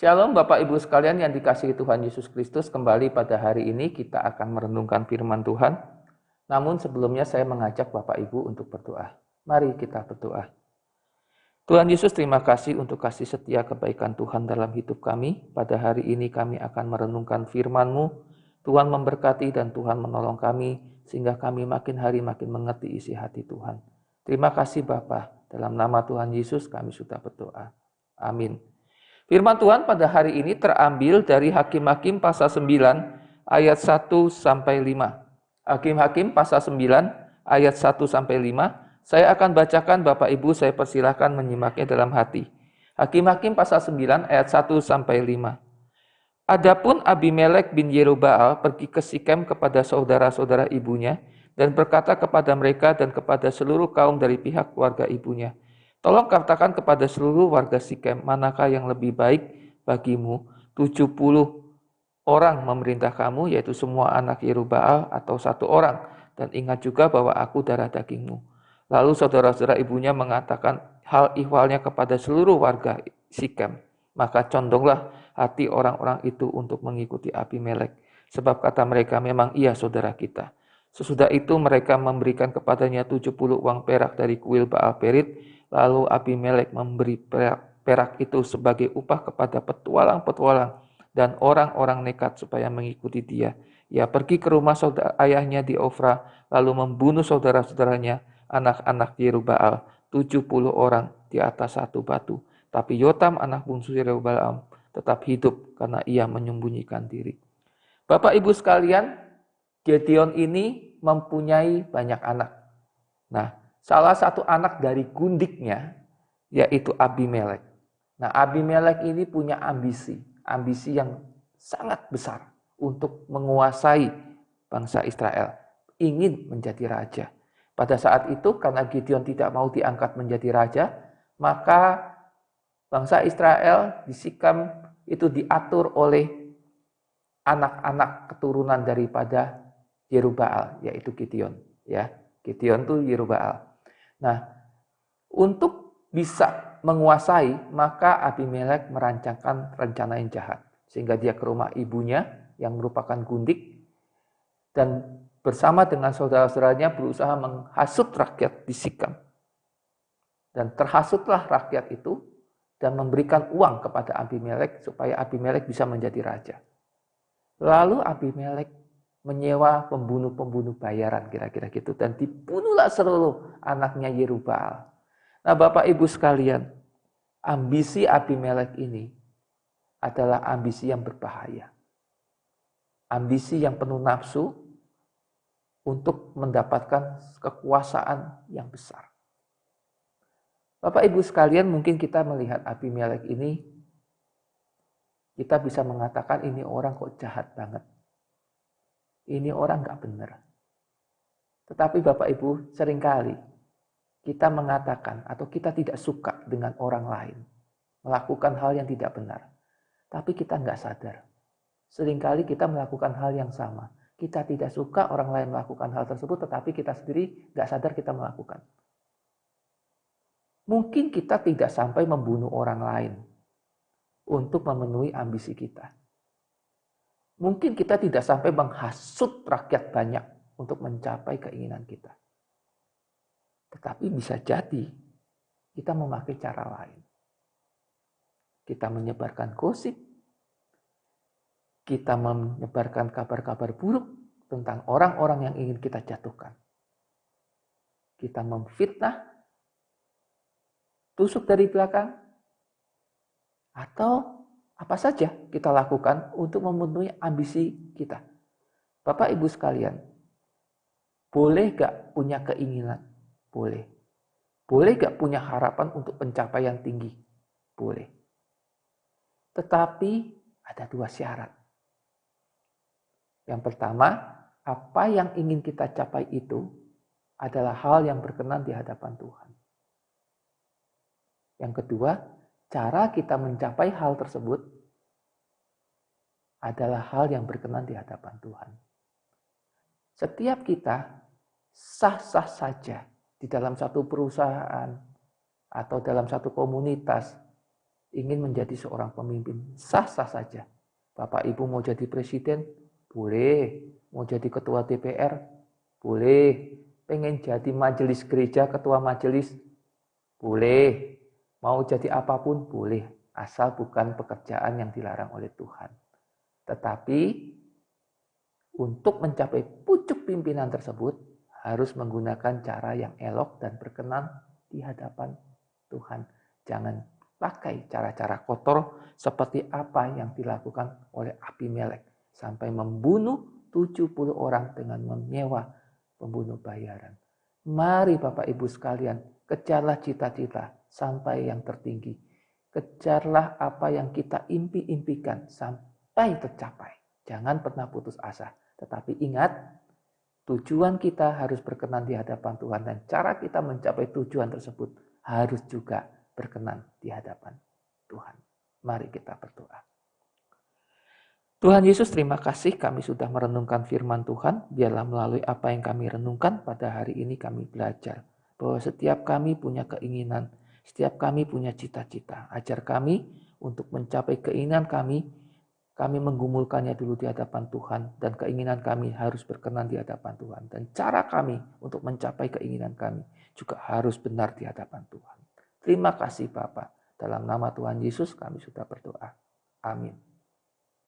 Shalom Bapak Ibu sekalian yang dikasihi Tuhan Yesus Kristus, kembali pada hari ini kita akan merenungkan firman Tuhan. Namun sebelumnya saya mengajak Bapak Ibu untuk berdoa. Mari kita berdoa. Tuhan Yesus, terima kasih untuk kasih setia kebaikan Tuhan dalam hidup kami. Pada hari ini kami akan merenungkan firman-Mu. Tuhan memberkati dan Tuhan menolong kami sehingga kami makin hari makin mengerti isi hati Tuhan. Terima kasih Bapa. Dalam nama Tuhan Yesus kami sudah berdoa. Amin. Firman Tuhan pada hari ini terambil dari Hakim-Hakim pasal 9 ayat 1 sampai 5. Hakim-Hakim pasal 9 ayat 1 sampai 5. Saya akan bacakan, Bapak Ibu saya persilahkan menyimaknya dalam hati. Hakim-Hakim pasal 9 ayat 1 sampai 5. Adapun Abimelek bin Yerubbaal pergi ke Sikem kepada saudara-saudara ibunya dan berkata kepada mereka dan kepada seluruh kaum dari pihak keluarga ibunya, tolong katakan kepada seluruh warga Sikem, manakah yang lebih baik bagimu, 70 orang memerintah kamu, yaitu semua anak Yerubbaal, atau 1 orang, dan ingat juga bahwa aku darah dagingmu. Lalu saudara-saudara ibunya mengatakan hal ihwalnya kepada seluruh warga Sikem. Maka condonglah hati orang-orang itu untuk mengikuti Abimelek, sebab kata mereka, memang ia saudara kita. Sesudah itu mereka memberikan kepadanya 70 uang perak dari kuil Baal Perit. Lalu Abimelek memberi perak itu sebagai upah kepada petualang-petualang dan orang-orang nekat supaya mengikuti dia. Ia pergi ke rumah saudara ayahnya di Ofra, lalu membunuh saudara-saudaranya, anak-anak Yerubbaal, 70 orang di atas satu batu. Tapi Yotam anak bungsu Yerubbaal tetap hidup karena ia menyembunyikan diri. Bapak Ibu sekalian, Gideon ini mempunyai banyak anak. Nah, salah satu anak dari gundiknya yaitu Abimelek. Nah, Abimelek ini punya ambisi yang sangat besar untuk menguasai bangsa Israel, ingin menjadi raja. Pada saat itu karena Gideon tidak mau diangkat menjadi raja, maka bangsa Israel di Sikem itu diatur oleh anak-anak keturunan daripada Yerubbaal, yaitu Gideon. Ya, Gideon itu Yerubbaal. Nah, untuk bisa menguasai, maka Abimelek merancangkan rencana yang jahat. Sehingga dia ke rumah ibunya yang merupakan gundik dan bersama dengan saudara-saudaranya berusaha menghasut rakyat di Sikem. Dan terhasutlah rakyat itu dan memberikan uang kepada Abimelek supaya Abimelek bisa menjadi raja. Lalu Abimelek menyewa pembunuh-pembunuh bayaran kira-kira gitu. Dan dibunuhlah seluruh anaknya Yerubbaal. Nah Bapak Ibu sekalian, ambisi Abimelek ini adalah ambisi yang berbahaya. Ambisi yang penuh nafsu untuk mendapatkan kekuasaan yang besar. Bapak Ibu sekalian, mungkin kita melihat Abimelek ini, kita bisa mengatakan ini orang kok jahat banget. Ini orang gak benar. Tetapi Bapak Ibu, seringkali kita mengatakan atau kita tidak suka dengan orang lain melakukan hal yang tidak benar. Tapi kita gak sadar. Seringkali kita melakukan hal yang sama. Kita tidak suka orang lain melakukan hal tersebut, tetapi kita sendiri gak sadar kita melakukan. Mungkin kita tidak sampai membunuh orang lain untuk memenuhi ambisi kita. Mungkin kita tidak sampai menghasut rakyat banyak untuk mencapai keinginan kita. Tetapi bisa jadi kita memakai cara lain. Kita menyebarkan gosip. Kita menyebarkan kabar-kabar buruk tentang orang-orang yang ingin kita jatuhkan. Kita memfitnah, tusuk dari belakang, atau apa saja kita lakukan untuk memenuhi ambisi kita. Bapak Ibu sekalian, boleh gak punya keinginan? Boleh. Boleh gak punya harapan untuk pencapaian tinggi? Boleh. Tetapi ada 2 syarat. Yang pertama, apa yang ingin kita capai itu adalah hal yang berkenan di hadapan Tuhan. Yang kedua, cara kita mencapai hal tersebut adalah hal yang berkenan di hadapan Tuhan. Setiap kita sah-sah saja di dalam satu perusahaan atau dalam satu komunitas ingin menjadi seorang pemimpin, sah-sah saja. Bapak Ibu mau jadi presiden, boleh. Mau jadi ketua DPR, boleh. Pengen jadi majelis gereja, ketua majelis, boleh. Mau jadi apapun, boleh. Asal bukan pekerjaan yang dilarang oleh Tuhan. Tetapi untuk mencapai pucuk pimpinan tersebut, harus menggunakan cara yang elok dan berkenan di hadapan Tuhan. Jangan pakai cara-cara kotor seperti apa yang dilakukan oleh Abimelek sampai membunuh 70 orang dengan menyewa pembunuh bayaran. Mari Bapak Ibu sekalian, kejarlah cita-cita sampai yang tertinggi. Kejarlah apa yang kita impi-impikan sampai tercapai. Jangan pernah putus asa. Tetapi ingat, tujuan kita harus berkenan di hadapan Tuhan. Dan cara kita mencapai tujuan tersebut harus juga berkenan di hadapan Tuhan. Mari kita berdoa. Tuhan Yesus, terima kasih kami sudah merenungkan firman Tuhan. Biarlah melalui apa yang kami renungkan pada hari ini kami belajar bahwa setiap kami punya keinginan, setiap kami punya cita-cita. Ajar kami untuk mencapai keinginan kami menggumulkannya dulu di hadapan Tuhan, dan keinginan kami harus berkenan di hadapan Tuhan. Dan cara kami untuk mencapai keinginan kami juga harus benar di hadapan Tuhan. Terima kasih Bapa. Dalam nama Tuhan Yesus kami sudah berdoa. Amin.